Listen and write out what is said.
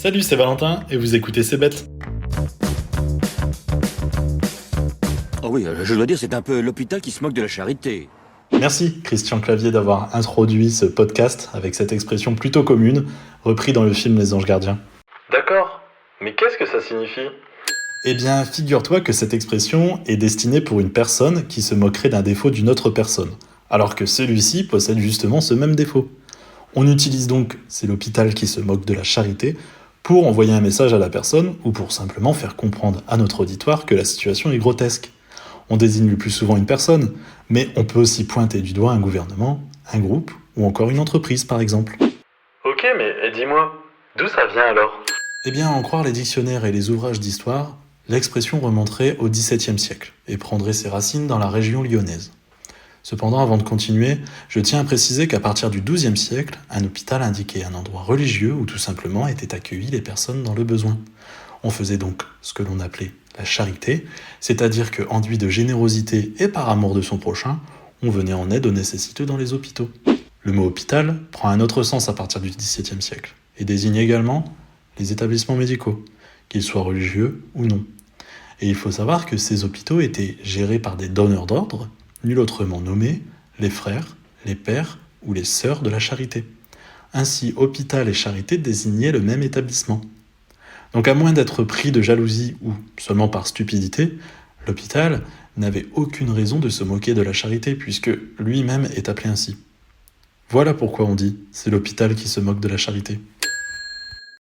Salut, c'est Valentin et vous écoutez C'est bête. Oh oui, je dois dire, c'est un peu l'hôpital qui se moque de la charité. Merci Christian Clavier d'avoir introduit ce podcast avec cette expression plutôt commune, repris dans le film Les Anges Gardiens. D'accord, mais qu'est-ce que ça signifie? Eh bien, figure-toi que cette expression est destinée pour une personne qui se moquerait d'un défaut d'une autre personne, alors que celui-ci possède justement ce même défaut. On utilise donc « c'est l'hôpital qui se moque de la charité » pour envoyer un message à la personne ou pour simplement faire comprendre à notre auditoire que la situation est grotesque. On désigne le plus souvent une personne, mais on peut aussi pointer du doigt un gouvernement, un groupe ou encore une entreprise par exemple. Ok, mais dis-moi, d'où ça vient alors? Eh bien, à en croire les dictionnaires et les ouvrages d'histoire, l'expression remonterait au XVIIe siècle et prendrait ses racines dans la région lyonnaise. Cependant, avant de continuer, je tiens à préciser qu'à partir du XIIe siècle, un hôpital indiquait un endroit religieux où tout simplement étaient accueillies les personnes dans le besoin. On faisait donc ce que l'on appelait la charité, c'est-à-dire que, enduit de générosité et par amour de son prochain, on venait en aide aux nécessiteux dans les hôpitaux. Le mot hôpital prend un autre sens à partir du XVIIe siècle et désigne également les établissements médicaux, qu'ils soient religieux ou non. Et il faut savoir que ces hôpitaux étaient gérés par des donneurs d'ordre, nul autrement nommés les frères, les pères ou les sœurs de la charité. Ainsi, hôpital et charité désignaient le même établissement. Donc à moins d'être pris de jalousie ou seulement par stupidité, l'hôpital n'avait aucune raison de se moquer de la charité puisque lui-même est appelé ainsi. Voilà pourquoi on dit « c'est l'hôpital qui se moque de la charité ».